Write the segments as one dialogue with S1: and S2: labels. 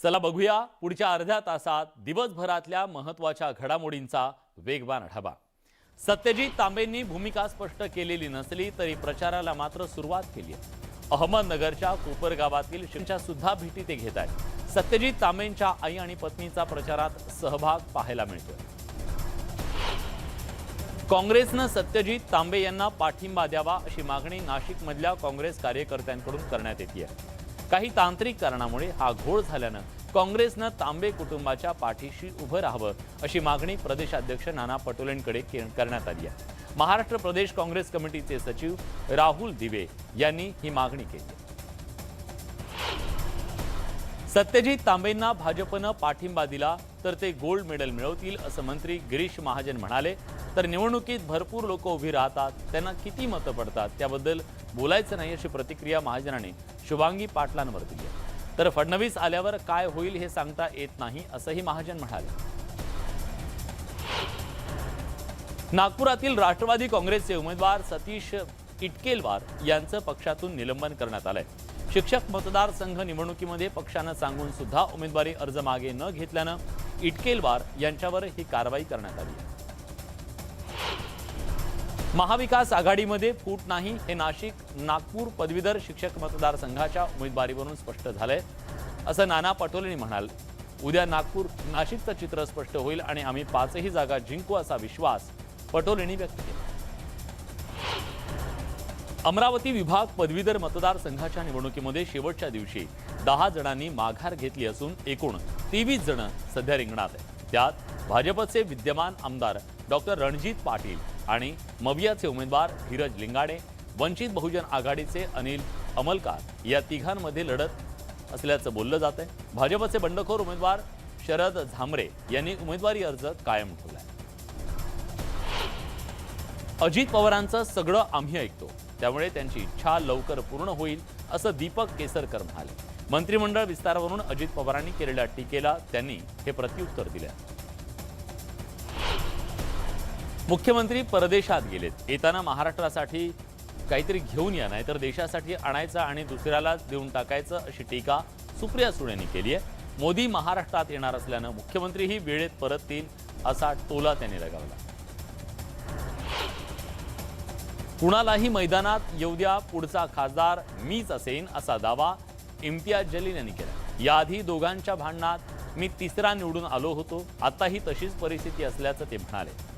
S1: चला बघूया पुढच्या अर्ध्या तासात दिवसभरातल्या महत्त्वाच्या घडामोडींचा वेगवान आढावा। सत्यजित तांबेंनी भूमिका स्पष्ट केलेली नसली तरी प्रचाराला मात्र सुरुवात केली आहे। अहमदनगरच्या कोपरगावातील शिक्षकांच्या सुद्धा भेटी ते घेत आहेत। सत्यजित तांबेंच्या आई आणि पत्नीचा प्रचारात सहभाग पाहायला मिळतोय। काँग्रेसनं सत्यजित तांबे यांना पाठिंबा द्यावा अशी मागणी नाशिकमधल्या काँग्रेस कार्यकर्त्यांकडून करण्यात येते आहे। काही तांत्रिक कारणामुळे हा घोळ झाल्यानं काँग्रेसनं तांबे कुटुंबाच्या पाठीशी उभं राहावं अशी मागणी प्रदेशाध्यक्ष नाना पटोलेंकडे करण्यात आली आहे। महाराष्ट्र प्रदेश काँग्रेस कमिटीचे सचिव राहुल दिवे यांनी ही मागणी केली। सत्यजित तांबेंना भाजपनं पाठिंबा दिला तर ते गोल्ड मेडल मिळवतील असं मंत्री गिरीश महाजन म्हणाले। तर निवडणुकीत भरपूर लोक उभी राहतात, त्यांना किती मतं पडतात त्याबद्दल बोलायचं नाही अशी प्रतिक्रिया महाजनाने शुभांगी पाटलांवर दिली आहे। तर फडणवीस आल्यावर काय होईल हे सांगता येत नाही असंही महाजन म्हणाले। नागपुरातील राष्ट्रवादी काँग्रेसचे उमेदवार सतीश इटकेलवार यांचं पक्षातून निलंबन करण्यात आलंय। शिक्षक मतदारसंघ निवडणुकीमध्ये पक्षानं सांगून सुद्धा उमेदवारी अर्ज मागे न घेतल्यानं इटकेलवार यांच्यावर ही कारवाई करण्यात आली। महाविकास आघाडीमध्ये फूट नाही हे नागपूर पदवीधर शिक्षक मतदारसंघाच्या उमेदवारीवरून स्पष्ट झालंय असं नाना पटोले म्हणाले। उद्या नाशिकचं चित्र स्पष्ट होईल आणि आम्ही 5ही जागा जिंकू असा विश्वास पटोलेंनी व्यक्त केला। अमरावती विभाग पदवीधर मतदारसंघाच्या निवडणुकीमध्ये शेवटच्या दिवशी 10 जणांनी माघार घेतली असून एकूण 23 जण सध्या रिंगणात आहेत। त्यात भाजपचे विद्यमान आमदार डॉक्टर रणजित पाटील आणि मवियाचे उमेदवार धीरज लिंगाडे, वंचित बहुजन आघाडीचे अनिल अमलकार या तिघांमध्ये लढत असल्याचं बोललं जात आहे। भाजपचे बंडखोर उमेदवार शरद झांबरे यांनी उमेदवारी अर्ज कायम ठेवलाय। अजित पवारांचं सगळं आम्ही ऐकतो, त्यामुळे त्यांची इच्छा लवकर पूर्ण होईल असं दीपक केसरकर म्हणाले। मंत्रिमंडळ विस्तारावरून अजित पवारांनी केलेल्या टीकेला त्यांनी हे प्रत्युत्तर दिले। मुख्यमंत्री परदेशात गेलेत, येताना महाराष्ट्रासाठी काहीतरी घेऊन या, नाही तर देशासाठी आणायचं आणि दुसऱ्याला देऊन टाकायचं अशी टीका सुप्रिया सुळेंनी केली आहे। मोदी महाराष्ट्रात येणार असल्यानं मुख्यमंत्रीही वेळेत परततील असा टोला त्यांनी लगावला। कुणालाही मैदानात येऊ द्या, पुढचा खासदार मीच असेन असा दावा इम्तियाज जलील यांनी केला। याआधी दोघांच्या भांडणात मी तिसरा निवडून आलो होतो, आताही तशीच परिस्थिती असल्याचं ते म्हणाले।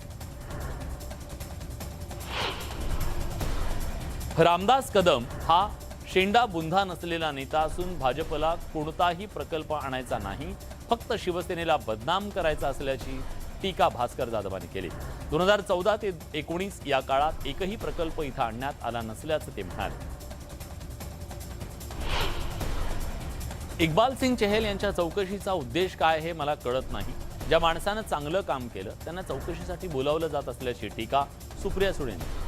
S1: रामदास कदम हा शेंडा बुंधा नसलेला नेता असून भाजपला कोणताही प्रकल्प आणायचा नाही, फक्त शिवसेनेला बदनाम करायचा असल्याची टीका भास्कर जाधवांनी केली। 2014 ते 19 या काळात एकही प्रकल्प इथं आणण्यात आला नसल्याचं ते म्हणाले। इक्बाल सिंग चहल यांच्या चौकशीचा उद्देश काय हे मला कळत नाही। ज्या माणसानं चांगलं काम केलं त्यांना चौकशीसाठी बोलावलं जात असल्याची टीका सुप्रिया सुळेंनी।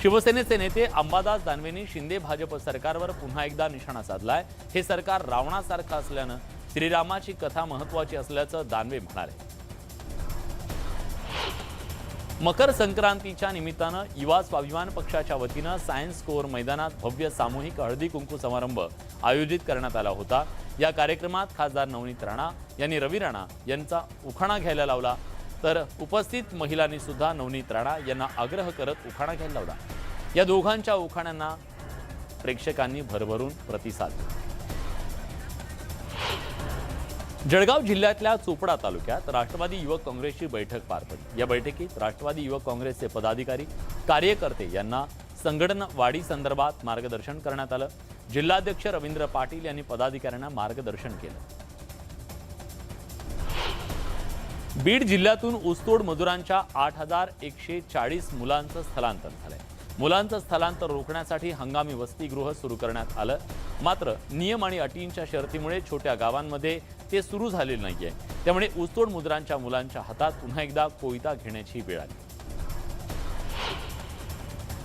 S1: शिवसेनेचे नेते अंबादास दानवेंनी शिंदे भाजप सरकारवर पुन्हा एकदा निशाणा साधलाय। हे सरकार रावणासारखं असल्यानं श्रीरामाची कथा महत्त्वाची असल्याचं दानवे म्हणाले। मकर संक्रांतीच्या निमित्तानं युवा स्वाभिमान पक्षाच्या वतीनं सायन्स कोर मैदानात भव्य सामूहिक हळदी कुंकू समारंभ आयोजित करण्यात आला होता। या कार्यक्रमात खासदार नवनीत राणा यांनी रवी राणा यांचा उखाणा घ्यायला लावला, तर उपस्थित महिलांनी सुद्धा नवनीत राणा यांना आग्रह करत उखाणा घ्यायला लावला। या दोघांच्या उखाण्यांना प्रेक्षकांनी भरभरून प्रतिसाद दिला। जळगाव जिल्ह्यातल्या चोपडा तालुक्यात राष्ट्रवादी युवक काँग्रेसची बैठक पार पडली। या बैठकीत राष्ट्रवादी युवक काँग्रेसचे पदाधिकारी कार्यकर्ते यांना संघटनवाढी संदर्भात मार्गदर्शन करण्यात आलं। जिल्हाध्यक्ष रवींद्र पाटील यांनी पदाधिकाऱ्यांना मार्गदर्शन केलं। बीड जिल्ह्यातून ऊसतोड मजुरांच्या 8140 मुलांचं स्थलांतर झालंय। मुलांचं स्थलांतर रोखण्यासाठी हंगामी वसतिगृह सुरू करण्यात आलं, मात्र नियम आणि अटींच्या शर्तीमुळे छोट्या गावांमध्ये ते सुरू झालेले नाहीये। त्यामुळे ऊसतोड मजुरांच्या मुलांच्या हातात पुन्हा एकदा कोयता घेण्याची वेळ आली।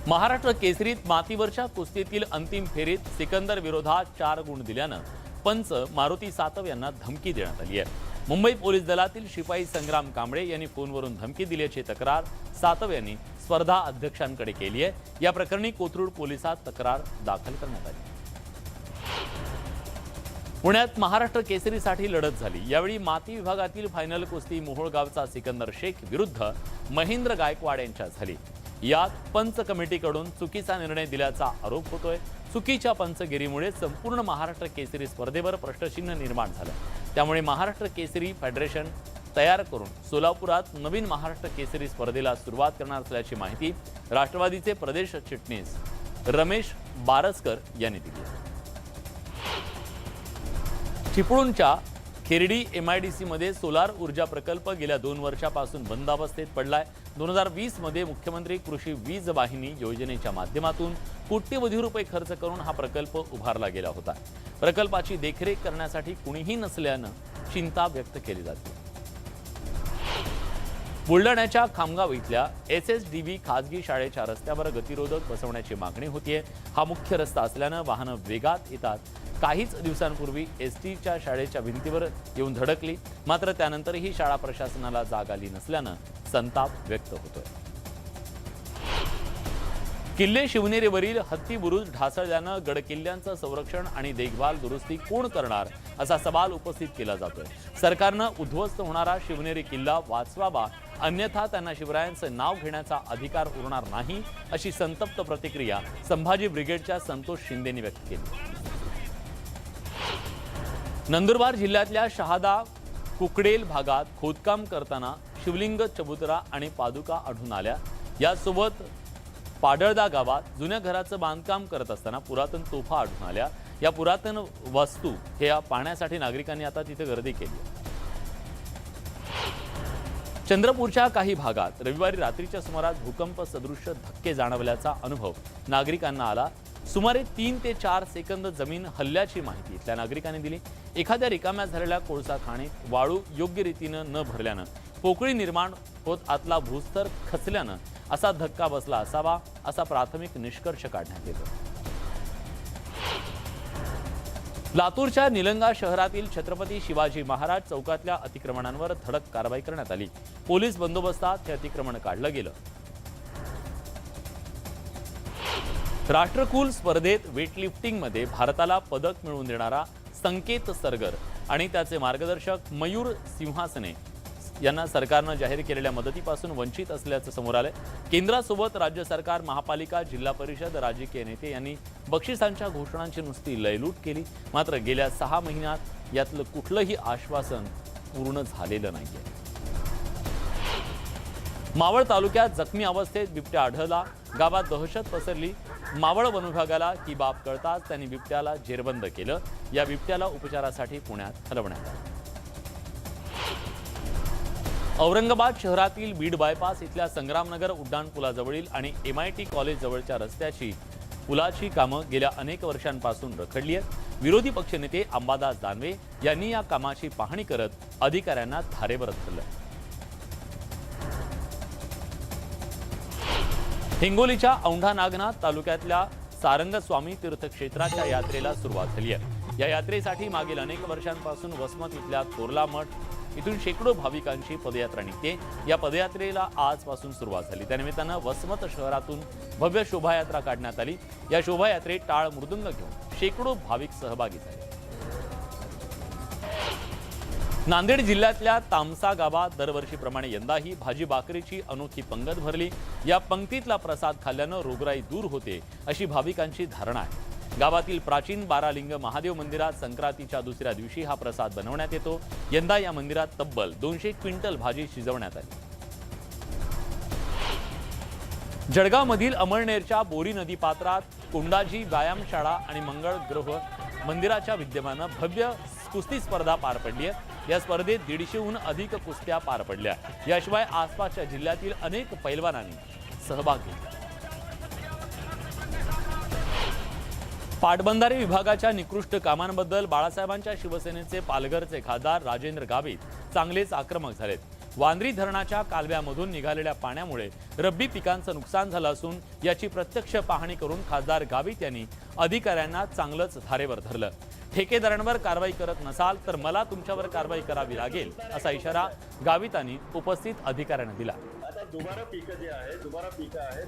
S1: महाराष्ट्र केसरीत मातीवरच्या कुस्तीतील अंतिम फेरीत सिकंदर विरोधात 4 गुण दिल्यानं पंच मारुती सातव यांना धमकी देण्यात आली आहे। मुंबई पोलीस दलातील शिपाई संग्राम कांबळे यांनी फोनवरून धमकी दिल्याची तक्रार सातव यांनी स्पर्धा अध्यक्षांकडे केली आहे। या प्रकरणी कोथरूड पोलिसात तक्रार दाखल करण्यात आली। पुण्यात महाराष्ट्र केसरीसाठी लढत झाली। यावेळी माती विभागातील फायनल कुस्ती मोहोळगावचा सिकंदर शेख विरुद्ध महेंद्र गायकवाड यांच्यात झाली। यात पंच कमिटीकडून चुकीचा निर्णय दिल्याचा आरोप होतोय। चुकीच्या पंचगिरीमुळे संपूर्ण महाराष्ट्र केसरी स्पर्धेवर प्रश्नचिन्ह निर्माण झालं। त्यामुळे महाराष्ट्र केसरी फेडरेशन तयार करून सोलापुरात नवीन महाराष्ट्र केसरी स्पर्धेला सुरुवात करणार असल्याची माहिती राष्ट्रवादीचे प्रदेश चिटणीस रमेश बारसकर यांनी दिली। चिपळूणच्या खेरडी MIDC मध्ये सोलार ऊर्जा प्रकल्प गेल्या 2 वर्षापासून बंद अवस्थेत पडलाय। 2020 मध्ये मुख्यमंत्री कृषी वीज वाहिनी योजनेच्या माध्यमातून कोट्यवधी रुपये खर्च करून हा प्रकल्प उभारला गेला होता। प्रकल्पाची देखरेख करण्यासाठी कुणीही नसल्यानं चिंता व्यक्त केली जाते। बुलढाण्याच्या खामगाव इथल्या SSDV खाजगी शाळेच्या रस्त्यावर गतिरोधक बसवण्याची मागणी होतीये। हा मुख्य रस्ता असल्यानं वाहनं वेगात येतात। काहीच दिवसांपूर्वी STच्या शाळेच्या भिंतीवर येऊन धडकली, मात्र त्यानंतरही शाळा प्रशासनाला जाग आली नसल्यानं संताप व्यक्त होतोय। किल्ले शिवनेरीवरील हत्ती बुरुज ढासळल्यानं गडकिल्ल्यांचं संरक्षण आणि देखभाल दुरुस्ती कोण करणार असा सवाल उपस्थित केला जातोय। सरकारनं उद्ध्वस्त होणारा शिवनेरी किल्ला वाचवावा, अन्यथा त्यांना शिवरायांचं नाव घेण्याचा अधिकार उरणार नाही, अशी संतप्त प्रतिक्रिया संभाजी ब्रिगेडच्या संतोष शिंदेंनी व्यक्त केली। नंदुरबार जिल्ह्यातल्या शहादा कुकडेल भागात खोदकाम करताना शिवलिंग, चबुतरा आणि पादुका आढळून आल्या। यासोबत पाडळदा गावात जुन्या घराचं बांधकाम करत असताना पुरातन तोफा आढळून आल्या। या पुरातन वस्तू हे पाहण्यासाठी नागरिकांनी आता तिथे गर्दी केली। चंद्रपूरच्या काही भागात रविवारी रात्रीच्या सुमारास भूकंप सदृश धक्के जाणवल्याचा अनुभव नागरिकांना आला। सुमारे 3 ते 4 सेकंद जमीन हलल्याची माहिती इथल्या नागरिकांनी दिली। एखाद्या रिकाम्या झालेल्या कोळसा खाणीत वाळू योग्य रीतीनं न भरल्यानं पोकळी निर्माण होत आतला भूस्तर खचल्यानं असा धक्का बसला असावा, असा प्राथमिक निष्कर्ष काढण्यात येतो। लातूरच्या निलंगा शहरातील छत्रपती शिवाजी महाराज चौकातल्या अतिक्रमणांवर धडक कारवाई करण्यात आली। पोलीस बंदोबस्तात हे अतिक्रमण काढलं गेलं। राष्ट्रकुल स्पर्धेत वेटलिफ्टिंगमध्ये भारताला पदक मिळवून देणारा संकेत सरगर आणि त्याचे मार्गदर्शक मयूर सिंहासने यांना सरकारनं जाहीर केलेल्या मदतीपासून वंचित असल्याचं समोर आलंय। केंद्रासोबत राज्य सरकार, महापालिका, जिल्हा परिषद, राजकीय नेते यांनी बक्षिसांच्या घोषणांची नुसती लयलूट केली, मात्र गेल्या 6 महिन्यात यातलं कुठलंही आश्वासन पूर्ण झालेलं नाहीये। मावळ तालुक्यात जखमी अवस्थेत बिबट्या आढळला। गावात दहशत पसरली। मावळ वनविभागाला ही बाब कळताच त्यांनी बिबट्याला जेरबंद केलं। या बिबट्याला उपचारासाठी पुण्यात हलवण्यात आलं। औरंगाबाद शहरातील बीड बायपास इथल्या संग्रामनगर उड्डाणपुलाजवळील आणि MIT कॉलेज जवळच्या रस्त्याची पुलाची कामं गेल्या अनेक वर्षांपासून रखडली आहेत। विरोधी पक्षनेते अंबादास दानवे यांनी या कामाची पाहणी करत अधिकाऱ्यांना धारेवर धरलं। हिंगोलीच्या औंढा नागनाथ तालुक्यातल्या सारंगस्वामी तीर्थक्षेत्राच्या यात्रेला सुरुवात झाली आहे। या यात्रेसाठी मागील अनेक वर्षांपासून वसमत इथल्या थोरला मठ इथून शेकडो भाविकांची पदयात्रा निघते। या पदयात्रेला आजपासून सुरुवात झाली। त्यानिमित्तानं वसमत शहरातून भव्य शोभायात्रा काढण्यात आली। या शोभायात्रेत टाळ मृदुंग घेऊन शेकडो भाविक सहभागी झाले। नांदेड जिल्ह्यातल्या तामसा गावात दरवर्षीप्रमाणे यंदाही भाजी भाकरीची अनोखी पंगत भरली। या पंक्तीतला प्रसाद खाल्ल्यानं रोगराई दूर होते, अशी भाविकांची धारणा आहे। गावातील प्राचीन बारालिंग महादेव मंदिरात संक्रांतीच्या दुसऱ्या दिवशी हा प्रसाद बनवण्यात येतो। यंदा या मंदिरात तब्बल 200 क्विंटल भाजी शिजवण्यात आली। जळगावमधील अमळनेरच्या बोरी नदी पात्रात कोंडाजी व्यायामशाळा आणि मंगळ ग्रह मंदिराच्या विद्यमानं भव्य कुस्ती स्पर्धा पार पडली आहे। या स्पर्धेत 150हून अधिक कुस्त्या पार पडल्या। याशिवाय आसपासच्या जिल्ह्यातील अनेक पैलवानांनी सहभाग घेतला। पाटबंधारे विभागाच्या निकृष्ट कामांबद्दल बाळासाहेबांच्या शिवसेनेचे पालघरचे खासदार राजेंद्र गावित चांगलेच आक्रमक झालेत। वांद्री धरणाच्या कालव्यामधून निघालेल्या पाण्यामुळे रब्बी पिकांचं नुकसान झालं असून याची प्रत्यक्ष पाहणी करून खासदार गावित यांनी अधिकाऱ्यांना चांगलंच धारेवर धरलं। ठेकेदारांवर कारवाई करत नसाल तर मला तुमच्यावर कारवाई करावी लागेल, असा इशारा गावितांनी उपस्थित अधिकाऱ्यांना दिला।
S2: आता दुबारा पीक जे आहे दुबारा पीक आहे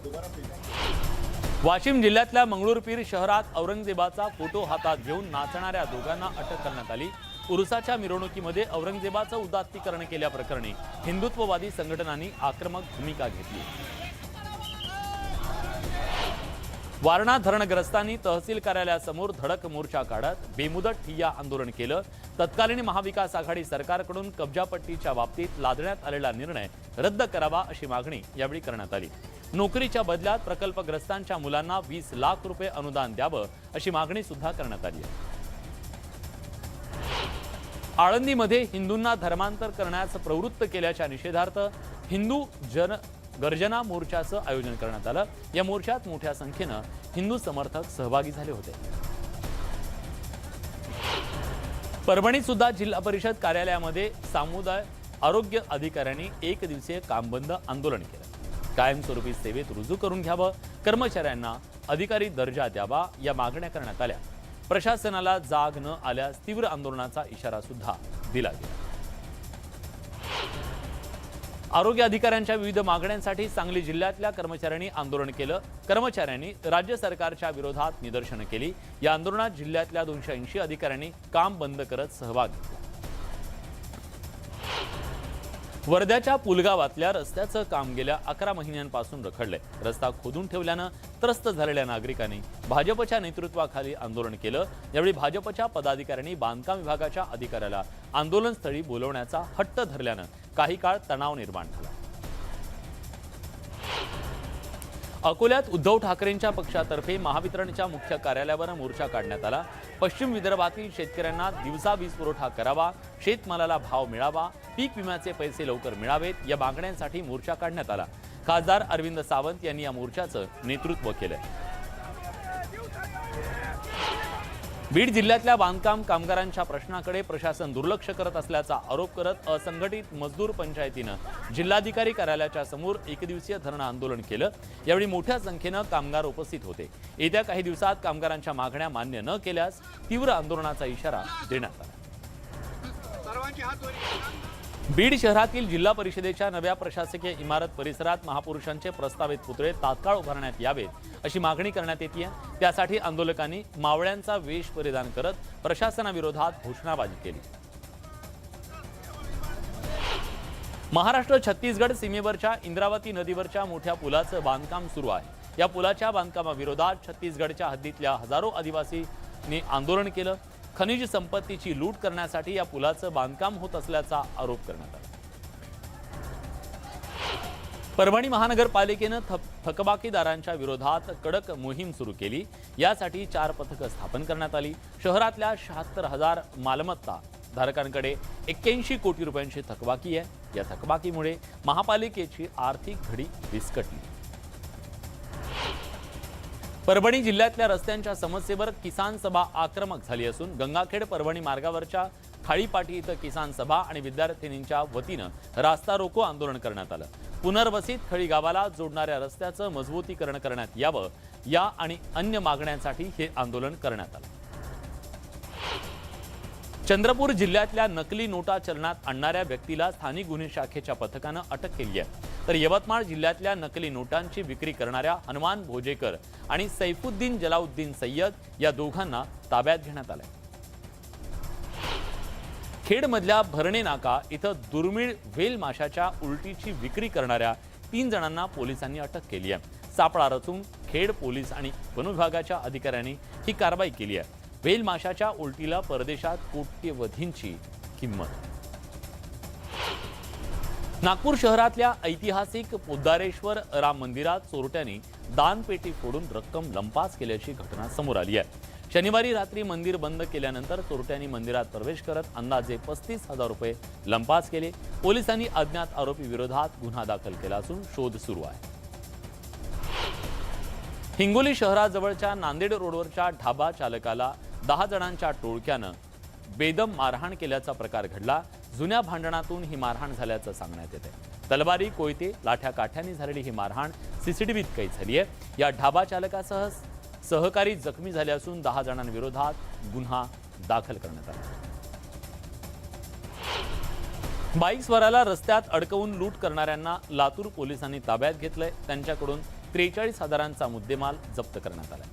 S1: वाशिम जिल्ह्यातल्या मंगळूरपीर शहरात औरंगजेबाचा फोटो हातात घेऊन नाचणाऱ्या दोघांना अटक करण्यात आली। उरुसाच्या मिरवणुकीमध्ये औरंगजेबाचं उदात्तीकरण केल्याप्रकरणी हिंदुत्ववादी संघटनांनी आक्रमक भूमिका घेतली। वारणा धरणग्रस्तांनी तहसील कार्यालयासमोर धडक मोर्चा काढत बेमुदत ठिय्या आंदोलन केलं। तत्कालीन महाविकास आघाडी सरकारकडून कब्जापट्टीच्या बाबतीत लादण्यात आलेला निर्णय रद्द करावा अशी मागणी यावेळी करण्यात आली। नोकरीच्या बदल्यात प्रकल्पग्रस्तांच्या मुलांना 20 लाख रुपये अनुदान द्यावं अशी मागणी सुद्धा करण्यात आली आहे। आळंदीमध्ये हिंदूंना धर्मांतर करण्यास प्रवृत्त केल्याच्या निषेधार्थ हिंदू गर्जना मोर्चाचं आयोजन करण्यात आलं। या मोर्चात मोठ्या संख्येनं हिंदू समर्थक सहभागी झाले होते। परभणीत सुद्धा जिल्हा परिषद कार्यालयामध्ये सामुदाय आरोग्य अधिकाऱ्यांनी एक दिवसीय कामबंद आंदोलन केलं। कायमस्वरूपी सेवेत रुजू करून घ्यावं, कर्मचाऱ्यांना अधिकारी दर्जा द्यावा या मागण्या करण्यात आल्या। प्रशासनाला जाग न आल्यास तीव्र आंदोलनाचा इशारा सुद्धा दिला गेला। आरोग्य अधिकाऱ्यांच्या विविध मागण्यांसाठी सांगली जिल्ह्यातल्या कर्मचाऱ्यांनी आंदोलन केलं। कर्मचाऱ्यांनी राज्य सरकारच्या विरोधात निदर्शनं केली। या आंदोलनात जिल्ह्यातल्या 280 अधिकाऱ्यांनी काम बंद करत सहभाग घेतला। वर्ध्याच्या पुलगावातल्या रस्त्याचं काम गेल्या 11 महिन्यांपासून रखडलंय। रस्ता खोदून ठेवल्यानं त्रस्त झालेल्या नागरिकांनी भाजपच्या नेतृत्वाखाली आंदोलन केलं। यावेळी भाजपच्या पदाधिकाऱ्यांनी बांधकाम विभागाच्या अधिकाऱ्याला आंदोलनस्थळी बोलवण्याचा हट्ट धरल्यानं काही काळ तणाव निर्माण झाला। अकोल्यात उद्धव ठाकरेंच्या पक्षातर्फे महावितरणच्या मुख्य कार्यालयावर मोर्चा काढण्यात आला। पश्चिम विदर्भातील शेतकऱ्यांना दिवसा वीज पुरवठा करावा, शेतमालाला भाव मिळावा, पीक विम्याचे पैसे लवकर मिळावेत या मागण्यांसाठी मोर्चा काढण्यात आला। खासदार अरविंद सावंत यांनी या मोर्चाचं नेतृत्व केलं। बीड जिल्ह्यातल्या बांधकाम कामगारांच्या प्रश्नाकडे प्रशासन दुर्लक्ष करत असल्याचा आरोप करत असंघटित मजदूर पंचायतीनं जिल्हाधिकारी कार्यालयाच्या समोर एकदिवसीय धरणं आंदोलन केलं। यावेळी मोठ्या संख्येनं कामगार उपस्थित होते। येत्या काही दिवसात कामगारांच्या मागण्या मान्य न केल्यास तीव्र आंदोलनाचा इशारा देण्यात आला। बीड शहरातील जिल्हा परिषदेच्या नव्या प्रशासकीय इमारत परिसरात महापुरुषांचे प्रस्तावित पुतळे तात्काळ उभारण्यात यावेत अशी मागणी करण्यात येते। त्यासाठी आंदोलकांनी मावळ्यांचा वेश परिधान करत प्रशासनाविरोधात घोषणाबाजी केली। महाराष्ट्र छत्तीसगड सीमेवरच्या इंद्रावती नदीवरच्या मोठ्या पुलाचं बांधकाम सुरू आहे। या पुलाच्या बांधकामाविरोधात छत्तीसगडच्या हद्दीतल्या हजारो आदिवासींनी आंदोलन केलं। खनिज संपत्तीची लूट करण्यासाठी या पुलाचं बांधकाम होत असल्याचा आरोप करण्यात आला। परभणी महानगरपालिकेनं थकबाकीदारांच्या विरोधात कडक मोहीम सुरू केली। यासाठी 4 पथकं स्थापन करण्यात आली। शहरातल्या 76,000 मालमत्ता धारकांकडे 81 कोटी रुपयांची थकबाकी आहे। या थकबाकीमुळे महापालिकेची आर्थिक घडी विस्कटली। परभणी जिल्ह्यातल्या रस्त्यांच्या समस्येवर किसान सभा आक्रमक झाली असून गंगाखेड परभणी मार्गावरच्या खाळीपाटी इथं किसान सभा आणि विद्यार्थिनींच्या वतीनं रास्ता रोको आंदोलन करण्यात आलं। पुनर्वसित खळी गावाला जोडणाऱ्या रस्त्याचं मजबूतीकरण करण्यात यावं या आणि अन्य मागण्यांसाठी हे आंदोलन करण्यात आलं। चंद्रपूर जिल्ह्यातल्या नकली नोटा चलनात आणणाऱ्या व्यक्तीला स्थानिक गुन्हे शाखेच्या पथकानं अटक केली आहे। तर यवतमाळ जिल्ह्यातल्या नकली नोटांची विक्री करणाऱ्या हनुमान भोजेकर आणि सैफुद्दीन जलाउद्दीन सय्यद या दोघांना ताब्यात घेण्यात आलंय। खेडमधल्या भरणे नाका इथं दुर्मिळ व्हेल माशाच्या उलटीची विक्री करणाऱ्या 3 जणांना पोलिसांनी अटक केली आहे। सापळा रचून खेड पोलीस आणि वन विभागाच्या अधिकाऱ्यांनी ही कारवाई केली आहे। व्हेल माशाच्या उलटीला परदेशात कोट्यवधींची किंमत। नागपूर शहरातल्या ऐतिहासिक पोद्दारेश्वर राम मंदिरात चोरट्यांनी दानपेटी फोडून रक्कम लंपास केल्याची घटना समोर आली आहे। शनिवारी रात्री मंदिर बंद केल्यानंतर चोरट्यांनी मंदिरात प्रवेश करत अंदाजे 35,000 रुपये लंपास केले। पोलिसांनी अज्ञात आरोपी विरोधात गुन्हा दाखल केला असून शोध सुरू आहे। हिंगोली शहराजवळच्या नांदेड रोडवरच्या ढाबा चालकाला 10 जणांच्या टोळक्यानं बेदम मारहाण केल्याचा प्रकार घडला। जुन्या भांडणातून ही मारहाण झाल्याचं सांगण्यात येते। तलवारी, कोयते, लाठ्या काठ्यांनी झालेली ही मारहाण सीसीटीव्हीत कैद झाली आहे। या ढाबा चालकासह सहकारी जखमी झाले असून 10 जणांविरोधात गुन्हा दाखल करण्यात आला। बाईक स्वाराला रस्त्यात अडकवून लूट करणाऱ्यांना लातूर पोलिसांनी ताब्यात घेतलंय। त्यांच्याकडून 43,000चा मुद्देमाल जप्त करण्यात आला.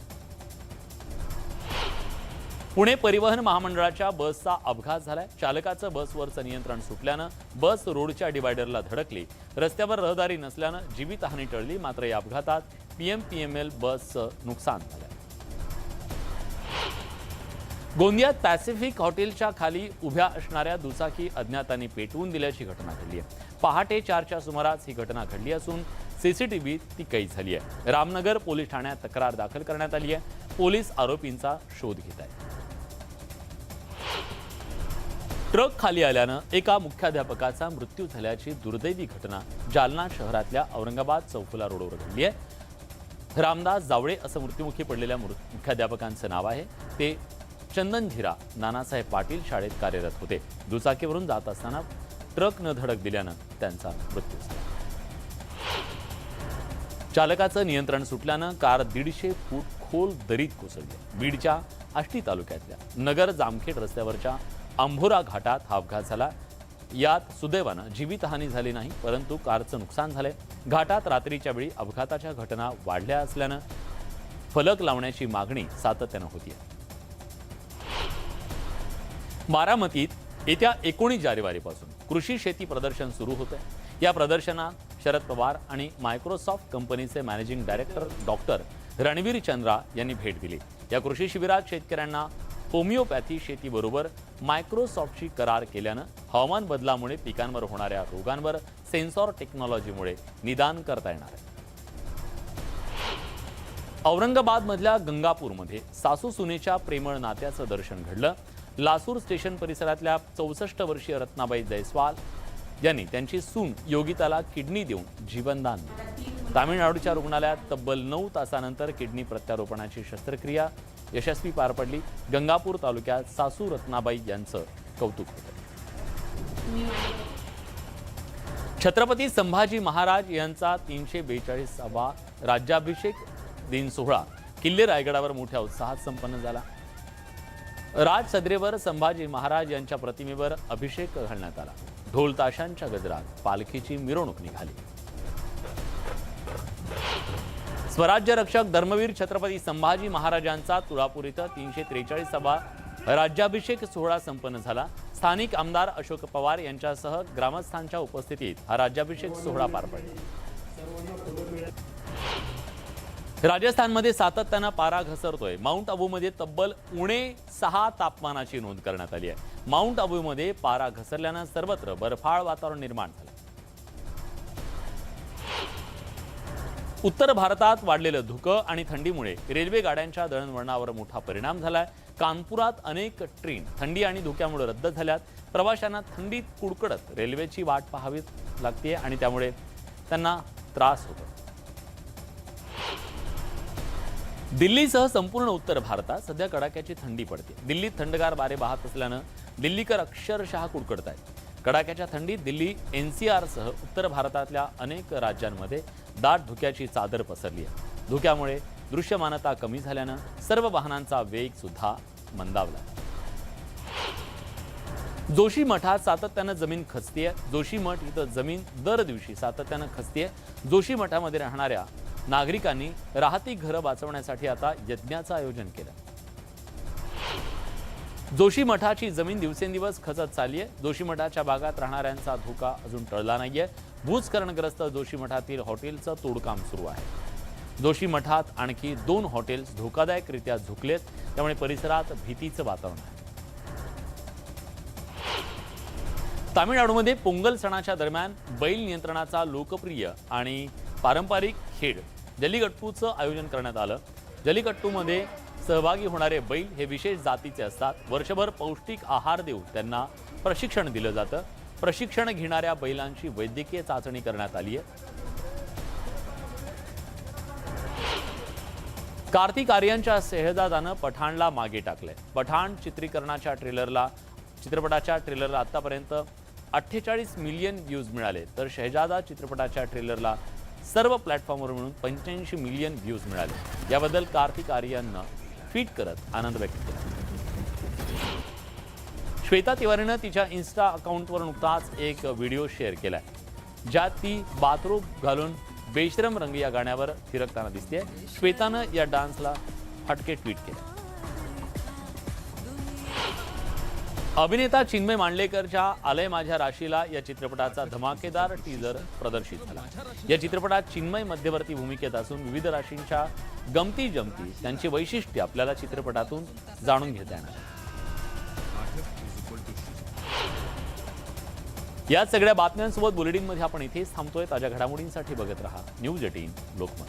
S1: पुणे परिवहन महामंडळाच्या बसचा अपघात झालाय. चालकाचं बसवरचं नियंत्रण सुटल्यानं बस रोडच्या डिवायडरला धडकली. रस्त्यावर रहदारी नसल्यानं जीवितहानी टळली. मात्र या अपघातात PMPML बसचं नुकसान झालंय. गोंदियात पॅसिफिक हॉटेलच्या खाली उभ्या असणाऱ्या दुचाकी अज्ञातांनी पेटवून दिल्याची घटना घडली आहे. पहाटे 4च्या सुमारास ही घटना घडली असून CCTVत ती कैद झाली आहे. रामनगर पोलीस ठाण्यात तक्रार दाखल करण्यात आली आहे. पोलीस आरोपींचा शोध घेत आहेत. ट्रक खाली आल्यानं एका मुख्याध्यापकाचा मृत्यू झाल्याची दुर्दैवी घटना जालना शहरातल्या औरंगाबाद चौफुला रोडवर घडली आहे. रामदास जावळे असं मृत्युमुखी पडलेल्या मुख्याध्यापकांचं नाव आहे. ते चंदनझिरा नानासाहेब पाटील शाळेत कार्यरत होते. दुचाकीवरून जात असताना ट्रकनं धडक दिल्यानं त्यांचा मृत्यू झाला. चालकाचं नियंत्रण सुटल्यानं कार 150 फूट खोल दरीत कोसळली. बीडच्या आष्टी तालुक्यातल्या नगर जामखेड रस्त्यावरच्या अंभोरा घाटात हा अपघात झाला. यात सुदैवानं जीवितहानी झाली नाही, परंतु कारचं नुकसान झालंय. घाटात रात्रीच्या वेळी अपघाताच्या घटना वाढल्या असल्यानं फलक लावण्याची मागणी सातत्यानं होतीये. बारामतीत येत्या 19 जानेवारीपासून कृषी शेती प्रदर्शन सुरू होतंय. या प्रदर्शनात शरद पवार आणि मायक्रोसॉफ्ट कंपनीचे managing director doctor Ranveer Chandra यांनी भेट दिली. या कृषी शिबिरात शेतकऱ्यांना होमिओपॅथी शेतीबरोबर मायक्रोसॉफ्टशी करार केल्यानं हवामान बदलामुळे पिकांवर होणाऱ्या रोगांवर सेन्सॉर टेक्नॉलॉजीमुळे निदान करता येणार आहे. औरंगाबादमधल्या गंगापूरमध्ये सासू सुनेच्या प्रेमळ नात्याचं दर्शन घडलं. लासूर स्टेशन परिसरातल्या 64 वर्षीय रत्नाबाई जयस्वाल यांनी त्यांची सून योगिताला किडनी देऊन जीवनदान दिलं. तामिळनाडूच्या रुग्णालयात तब्बल 9 तासानंतर किडनी प्रत्यारोपणाची शस्त्रक्रिया यशस्वी पार पडली. गंगापूर तालुक्यात सासू रत्नाबाई यांचं कौतुक होतं. छत्रपती संभाजी महाराज यांचा 342वा राज्याभिषेक दिन सोहळा किल्ले रायगडावर मोठ्या उत्साहात संपन्न झाला. राजसदरेवर संभाजी महाराज यांच्या प्रतिमेवर अभिषेक घालण्यात आला. ढोल ताशांच्या गजरात पालखीची मिरवणूक निघाली. स्वराज्य रक्षक धर्मवीर छत्रपती संभाजी महाराजांचा तुळापूर इथं 343वा राज्याभिषेक सोहळा संपन्न झाला. स्थानिक आमदार अशोक पवार यांच्यासह ग्रामस्थांच्या उपस्थितीत हा राज्याभिषेक सोहळा पार पडला. राजस्थानमध्ये सातत्यानं पारा घसरतोय. माउंट आबूमध्ये तब्बल -6 तापमानाची नोंद करण्यात आली आहे. माउंट आबूमध्ये पारा घसरल्यानं सर्वत्र बर्फाळ वातावरण निर्माण झालं. उत्तर भारतात वाढलेलं धुकं आणि थंडीमुळे रेल्वे गाड्यांच्या दळणवळणावर मोठा परिणाम झालाय. कानपुरात अनेक ट्रेन थंडी आणि धुक्यामुळे रद्द झाल्यात. प्रवाशांना थंडीत कुडकुडत रेल्वेची वाट पाहावी लागते आणि त्यामुळे त्यांना त्रास होतो. दिल्लीसह संपूर्ण उत्तर भारतात सध्या कडाक्याची थंडी पडते. दिल्लीत थंडगार वारे वाहत असल्यानं दिल्लीकर अक्षरशः कुडकुडत आहेत. कडाक्याच्या थंडीत दिल्ली NCR सह उत्तर भारतातल्या अनेक राज्यांमध्ये दाट धुक्याची चादर पसरली आहे. धुक्यामुळे दृश्यमानता कमी झाल्यानं सर्व वाहनांचा वेग सुद्धा मंदावला. जोशी मठात सातत्यानं जमीन खचतीये. जोशी मठ इथं जमीन दर दिवशी सातत्यानं खचतीये. जोशी मठामध्ये राहणाऱ्या नागरिकांनी राहती घरं वाचवण्यासाठी आता यज्ञाचं आयोजन केलं. जोशी मठाची जमीन दिवसेंदिवस खचत चालली आहे. जोशी मठाच्या भागात राहणाऱ्यांचा धोका अजून टळला नाहीये. भूस्खलनग्रस्त जोशी मठातील हॉटेलचं तोडकाम सुरू आहे. जोशी मठात आणखी 2 हॉटेल्स धोकादायकरित्या झुकलेत, त्यामुळे परिसरात भीतीचं वातावरण आहे. तामिळनाडूमध्ये पोंगल सणाच्या दरम्यान बैल नियंत्रणाचा लोकप्रिय आणि पारंपरिक खेळ जल्लीकट्टूचं आयोजन करण्यात आलं. जल्लीकट्टूमध्ये सहभागी होणारे बैल हे विशेष जातीचे असतात. वर्षभर पौष्टिक आहार देऊन त्यांना प्रशिक्षण दिलं जातं. प्रशिक्षण घेणाऱ्या बैलांची वैद्यकीय चाचणी करण्यात आली आहे. कार्तिक आर्यनच्या शहजादानं पठाणला मागे टाकलंय. पठाण चित्रपटाच्या ट्रेलरला आतापर्यंत 48 मिलियन व्ह्यूज मिळाले, तर शहजादा चित्रपटाच्या ट्रेलरला सर्व प्लॅटफॉर्मवर मिळून 85 मिलियन व्ह्यूज मिळाले. याबद्दल कार्तिक आर्यननं ट्विट करत आनंद व्यक्त केला. श्वेता तिवारीनं तिच्या इन्स्टा अकाउंटवर नुकताच एक व्हिडिओ शेअर केलाय, ज्यात ती बाथरोब घालून बेशरम रंग या गाण्यावर थिरकताना दिसते. श्वेतानं या डान्सला हटके ट्विट केलं. अभिनेता चिन्मय मांडलेकरच्या आलय माझ्या राशीला या चित्रपटाचा धमाकेदार टीजर प्रदर्शित झाला. या चित्रपटात चिन्मय मध्यवर्ती भूमिकेत असून विविध राशींच्या गमती जमती त्यांची वैशिष्ट्ये आपल्याला चित्रपटातून जाणून घेता येणार. या सगळ्या बातम्यांसोबत बुलेटिनमध्ये आपण इथेच थांबतोय. ताज्या घडामोडींसाठी बघत रहा न्यूज 18 लोकमत.